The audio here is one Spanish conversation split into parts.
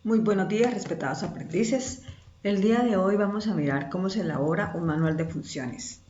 Muy buenos días, respetados aprendices. El día de hoy vamos a mirar cómo se elabora un manual de funciones.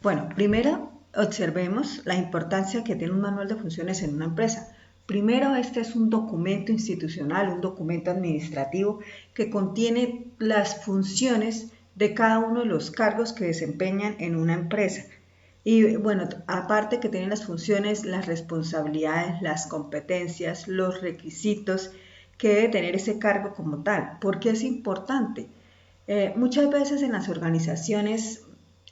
Bueno, primero observemos la importancia que tiene un manual de funciones en una empresa. Primero, este es un documento institucional, un documento administrativo que contiene las funciones de cada uno de los cargos que desempeñan en una empresa. Y bueno, aparte que tiene las funciones, las responsabilidades, las competencias, los requisitos que debe tener ese cargo como tal. ¿Por qué es importante? Muchas veces en las organizaciones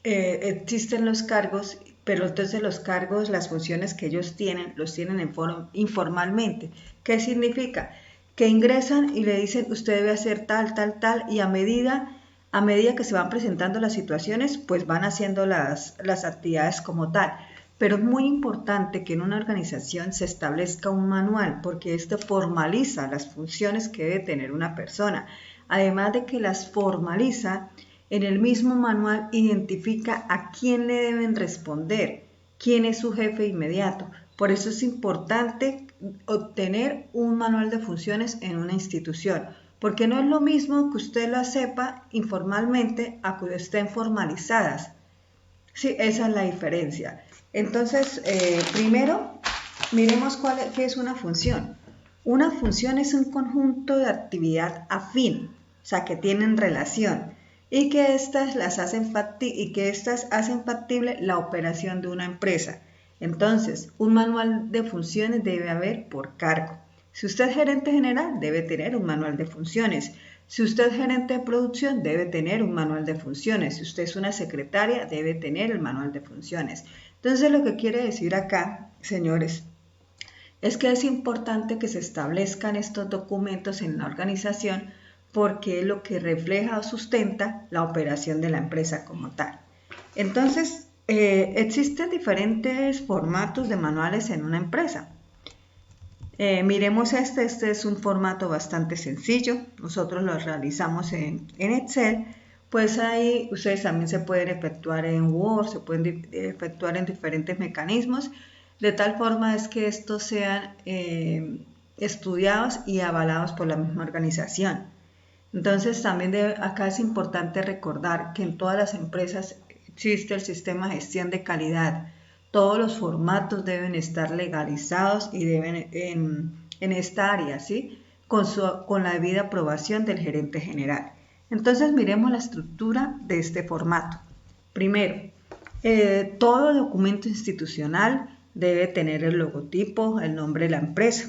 existen los cargos, pero entonces los cargos, las funciones que ellos tienen, los tienen informalmente. ¿Qué significa? Que ingresan y le dicen, usted debe hacer tal, tal, tal, y a medida que se van presentando las situaciones, pues van haciendo las actividades como tal. Pero es muy importante que en una organización se establezca un manual, porque esto formaliza las funciones que debe tener una persona. Además de que las formaliza, en el mismo manual identifica a quién le deben responder, quién es su jefe inmediato. Por eso es importante obtener un manual de funciones en una institución, porque no es lo mismo que usted la sepa informalmente a que estén formalizadas. Sí, esa es la diferencia. Entonces, primero, miremos qué es una función. Una función es un conjunto de actividad afín, o sea, que tienen relación, y que estas hacen factible la operación de una empresa. Entonces, un manual de funciones debe haber por cargo. Si usted es gerente general, debe tener un manual de funciones. Si usted es gerente de producción, debe tener un manual de funciones. Si usted es una secretaria, debe tener el manual de funciones. Entonces, lo que quiere decir acá, señores, es que es importante que se establezcan estos documentos en la organización porque es lo que refleja o sustenta la operación de la empresa como tal. Entonces, existen diferentes formatos de manuales en una empresa. Miremos este es un formato bastante sencillo, nosotros lo realizamos en Excel, pues ahí ustedes también se pueden efectuar en Word, se pueden efectuar en diferentes mecanismos, de tal forma es que estos sean estudiados y avalados por la misma organización. Entonces también acá es importante recordar que en todas las empresas existe el sistema de gestión de calidad. Todos los formatos deben estar legalizados y deben en esta área, ¿sí? Con la debida aprobación del gerente general. Entonces miremos la estructura de este formato. Primero, todo documento institucional debe tener el logotipo, el nombre de la empresa,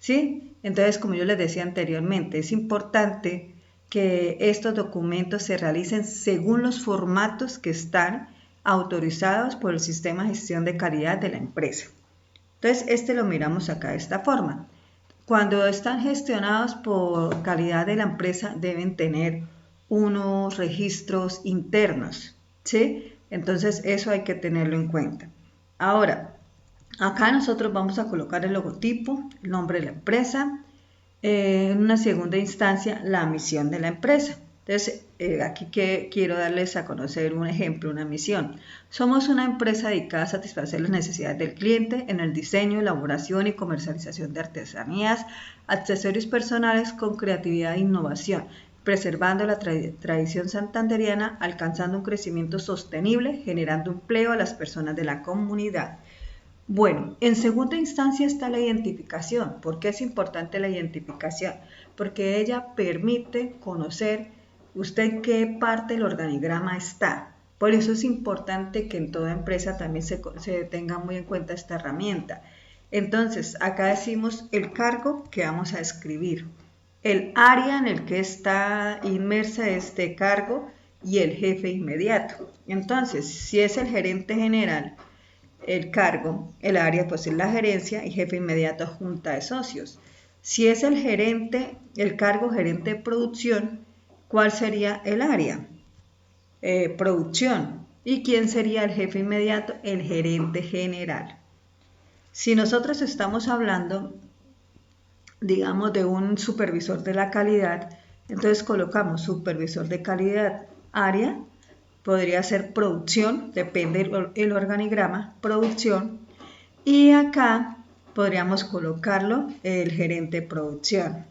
¿sí? Entonces, como yo les decía anteriormente, es importante que estos documentos se realicen según los formatos que están autorizados por el sistema de gestión de calidad de la empresa. Entonces, este lo miramos acá de esta forma. Cuando están gestionados por calidad de la empresa, deben tener unos registros internos, ¿sí? Entonces, eso hay que tenerlo en cuenta. Ahora, acá nosotros vamos a colocar el logotipo, el nombre de la empresa, en una segunda instancia la misión de la empresa. Entonces, aquí quiero darles a conocer un ejemplo, una misión. Somos una empresa dedicada a satisfacer las necesidades del cliente en el diseño, elaboración y comercialización de artesanías, accesorios personales con creatividad e innovación, preservando la tradición santanderiana, alcanzando un crecimiento sostenible, generando empleo a las personas de la comunidad. Bueno, en segunda instancia está la identificación. ¿Por qué es importante la identificación? Porque ella permite conocer usted en qué parte del organigrama está. Por eso es importante que en toda empresa también se tenga muy en cuenta esta herramienta. Entonces, acá decimos el cargo que vamos a escribir, el área en el que está inmersa este cargo y el jefe inmediato. Entonces, si es el gerente general, el cargo, el área pues es la gerencia y jefe inmediato junta de socios. Si es el gerente, el cargo gerente de producción, ¿cuál sería el área? Producción. ¿Y quién sería el jefe inmediato? El gerente general. Si nosotros estamos hablando, digamos, de un supervisor de la calidad, entonces colocamos supervisor de calidad, área, podría ser producción, depende del organigrama, producción, y acá podríamos colocarlo el gerente de producción.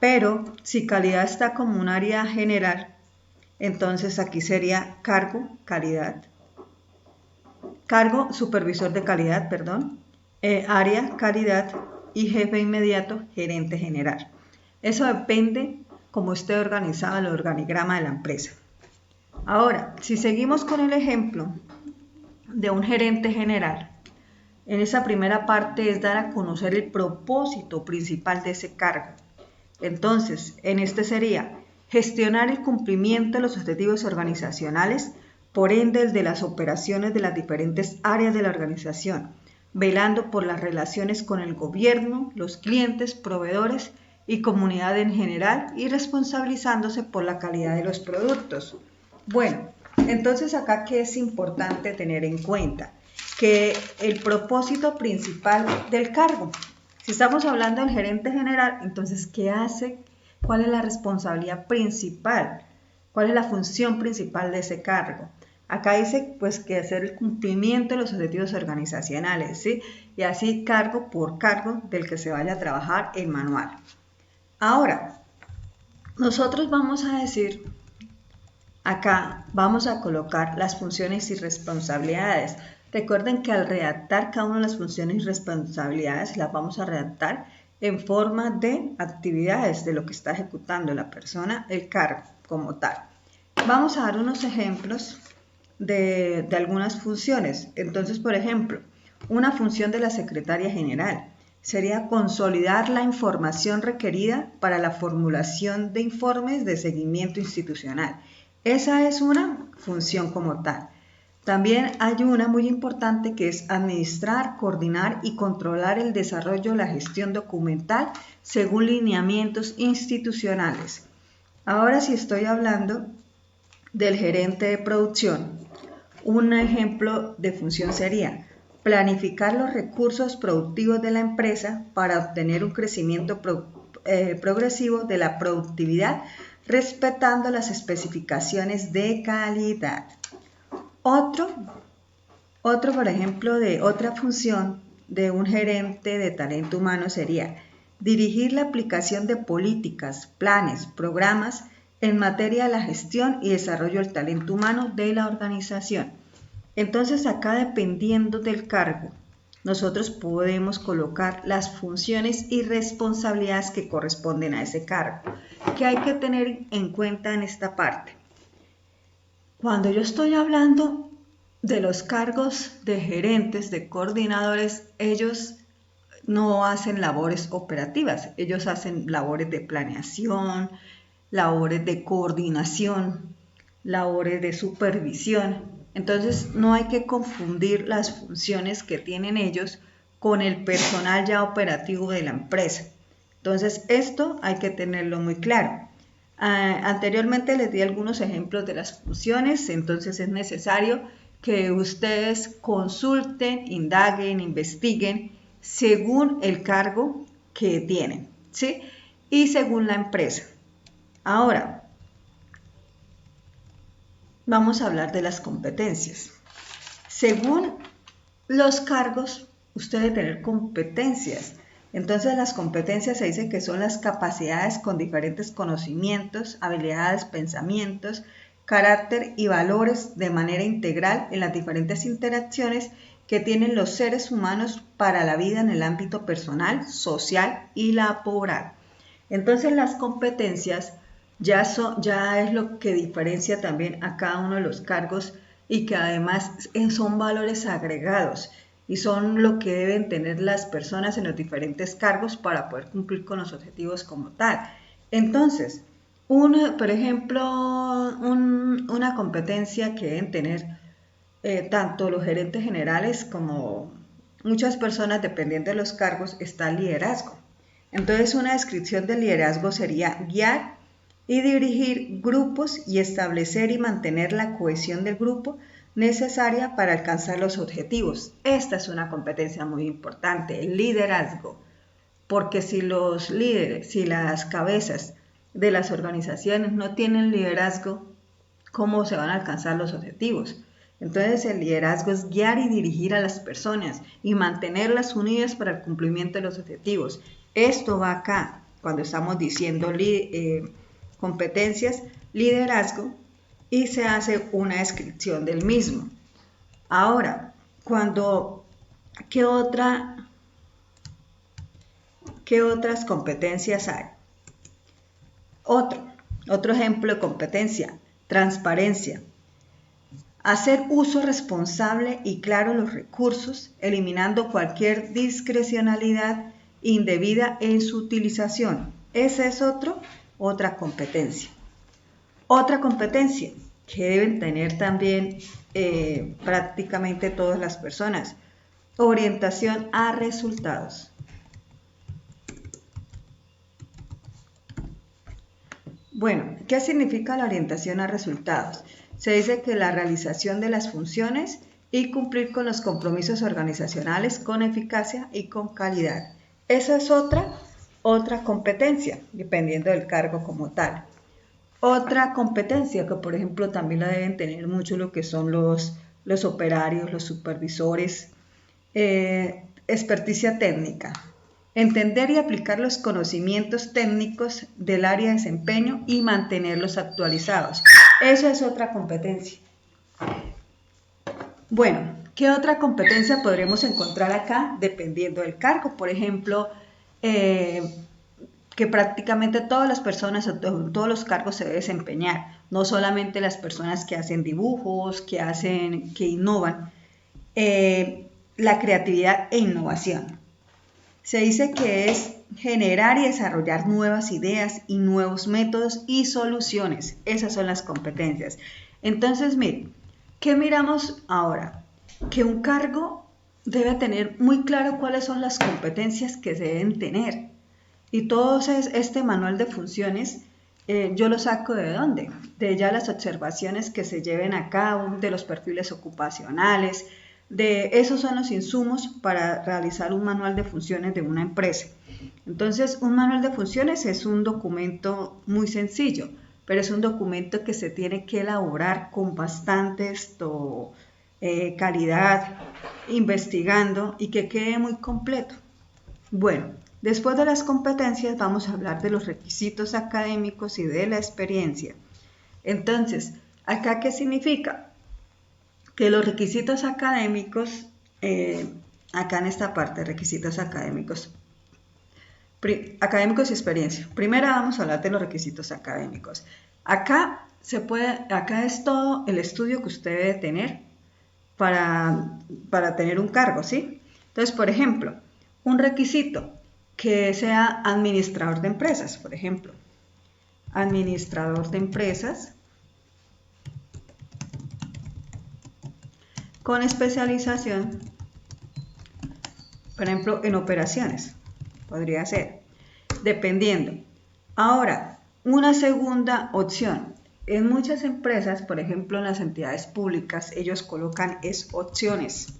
Pero si calidad está como un área general, entonces aquí sería cargo, calidad, cargo, supervisor de calidad, perdón, área, calidad y jefe inmediato, gerente general. Eso depende cómo esté organizado el organigrama de la empresa. Ahora, si seguimos con el ejemplo de un gerente general, en esa primera parte es dar a conocer el propósito principal de ese cargo. Entonces, en este sería gestionar el cumplimiento de los objetivos organizacionales, por ende el de las operaciones de las diferentes áreas de la organización, velando por las relaciones con el gobierno, los clientes, proveedores y comunidad en general y responsabilizándose por la calidad de los productos. Bueno, entonces acá qué es importante tener en cuenta, que el propósito principal del cargo. Si estamos hablando del gerente general, entonces, ¿qué hace? ¿Cuál es la responsabilidad principal? ¿Cuál es la función principal de ese cargo? Acá dice, pues, que hacer el cumplimiento de los objetivos organizacionales, ¿sí? Y así cargo por cargo del que se vaya a trabajar el manual. Ahora, nosotros vamos a decir, acá vamos a colocar las funciones y responsabilidades. Recuerden que al redactar cada una de las funciones y responsabilidades las vamos a redactar en forma de actividades de lo que está ejecutando la persona, el cargo como tal. Vamos a dar unos ejemplos de algunas funciones. Entonces, por ejemplo, una función de la secretaria general sería consolidar la información requerida para la formulación de informes de seguimiento institucional. Esa es una función como tal. También hay una muy importante que es administrar, coordinar y controlar el desarrollo de la gestión documental según lineamientos institucionales. Ahora si estoy hablando del gerente de producción, un ejemplo de función sería planificar los recursos productivos de la empresa para obtener un crecimiento progresivo de la productividad respetando las especificaciones de calidad. Otro, por ejemplo, de otra función de un gerente de talento humano sería dirigir la aplicación de políticas, planes, programas en materia de la gestión y desarrollo del talento humano de la organización. Entonces, acá dependiendo del cargo, nosotros podemos colocar las funciones y responsabilidades que corresponden a ese cargo. ¿Qué hay que tener en cuenta en esta parte? Cuando yo estoy hablando de los cargos de gerentes, de coordinadores, ellos no hacen labores operativas, ellos hacen labores de planeación, labores de coordinación, labores de supervisión. Entonces no hay que confundir las funciones que tienen ellos con el personal ya operativo de la empresa. Entonces esto hay que tenerlo muy claro. Anteriormente les di algunos ejemplos de las funciones, entonces es necesario que ustedes consulten, indaguen, investiguen según el cargo que tienen, ¿sí? Y según la empresa. Ahora, vamos a hablar de las competencias. Según los cargos, usted debe tener competencias. Entonces las competencias se dice que son las capacidades con diferentes conocimientos, habilidades, pensamientos, carácter y valores de manera integral en las diferentes interacciones que tienen los seres humanos para la vida en el ámbito personal, social y laboral. Entonces las competencias ya es lo que diferencia también a cada uno de los cargos y que además son valores agregados y son lo que deben tener las personas en los diferentes cargos para poder cumplir con los objetivos como tal. Entonces, por ejemplo, una competencia que deben tener tanto los gerentes generales como muchas personas dependiendo de los cargos está el liderazgo. Entonces, una descripción del liderazgo sería guiar y dirigir grupos y establecer y mantener la cohesión del grupo necesaria para alcanzar los objetivos. Esta es una competencia muy importante, el liderazgo, porque si los líderes, si las cabezas de las organizaciones no tienen liderazgo, ¿cómo se van a alcanzar los objetivos? Entonces el liderazgo es guiar y dirigir a las personas y mantenerlas unidas para el cumplimiento de los objetivos. Esto va acá. cuando estamos diciendo competencias, liderazgo, y se hace una descripción del mismo. Ahora, ¿qué otras competencias hay? Otro ejemplo de competencia, transparencia. Hacer uso responsable y claro de los recursos, eliminando cualquier discrecionalidad indebida en su utilización. Esa es otra competencia. Otra competencia que deben tener también prácticamente todas las personas. Orientación a resultados. Bueno, ¿qué significa la orientación a resultados? Se dice que la realización de las funciones y cumplir con los compromisos organizacionales con eficacia y con calidad. Esa es otra competencia, dependiendo del cargo como tal. Otra competencia que, por ejemplo, también la deben tener mucho lo que son los operarios, los supervisores, experticia técnica. Entender y aplicar los conocimientos técnicos del área de desempeño y mantenerlos actualizados. Eso es otra competencia. Bueno, ¿qué otra competencia podremos encontrar acá? Dependiendo del cargo. Por ejemplo, que prácticamente todas las personas, todos los cargos se deben desempeñar. No solamente las personas que hacen dibujos, que innovan. La creatividad e innovación. Se dice que es generar y desarrollar nuevas ideas y nuevos métodos y soluciones. Esas son las competencias. Entonces, miren, ¿qué miramos ahora? Que un cargo debe tener muy claro cuáles son las competencias que se deben tener. Y todo este manual de funciones, yo lo saco ¿de dónde? De ya las observaciones que se lleven a cabo, de los perfiles ocupacionales. Esos son los insumos para realizar un manual de funciones de una empresa. Entonces, un manual de funciones es un documento muy sencillo, pero es un documento que se tiene que elaborar con bastante calidad, investigando y que quede muy completo. Bueno, después de las competencias vamos a hablar de los requisitos académicos y de la experiencia. Entonces, ¿acá qué significa? Que los requisitos académicos, acá en esta parte, requisitos académicos, académicos y experiencia. Primero vamos a hablar de los requisitos académicos. Acá es todo el estudio que usted debe tener para tener un cargo, ¿sí? Entonces, por ejemplo, un requisito que sea administrador de empresas, por ejemplo. Administrador de empresas con especialización, por ejemplo, en operaciones. Podría ser, dependiendo. Ahora, una segunda opción. En muchas empresas, por ejemplo, en las entidades públicas, ellos colocan opciones.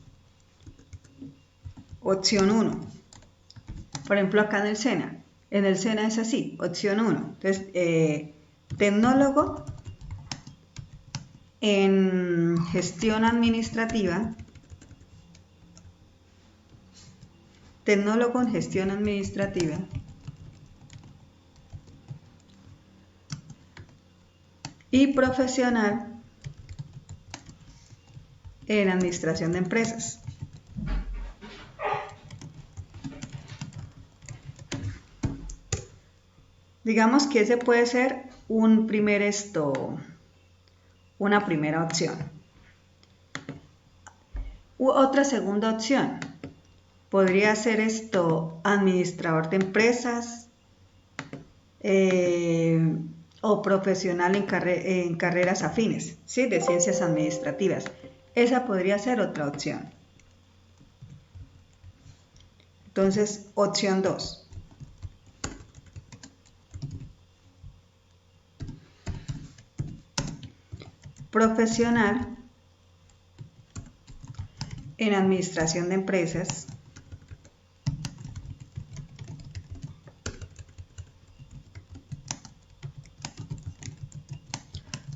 Opción 1. Por ejemplo, acá en el SENA. En el SENA es así, opción 1. Entonces, tecnólogo en gestión administrativa. Tecnólogo en gestión administrativa. Y profesional en administración de empresas. Digamos que ese puede ser una primera opción. Otra segunda opción podría ser administrador de empresas o profesional en carreras afines, ¿sí? De ciencias administrativas. Esa podría ser otra opción. Entonces, opción 2. Profesional en administración de empresas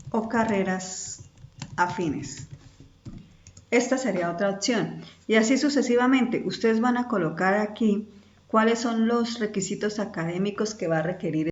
o carreras afines. Esta sería otra opción. Y así sucesivamente, ustedes van a colocar aquí ¿Cuáles son los requisitos académicos que va a requerir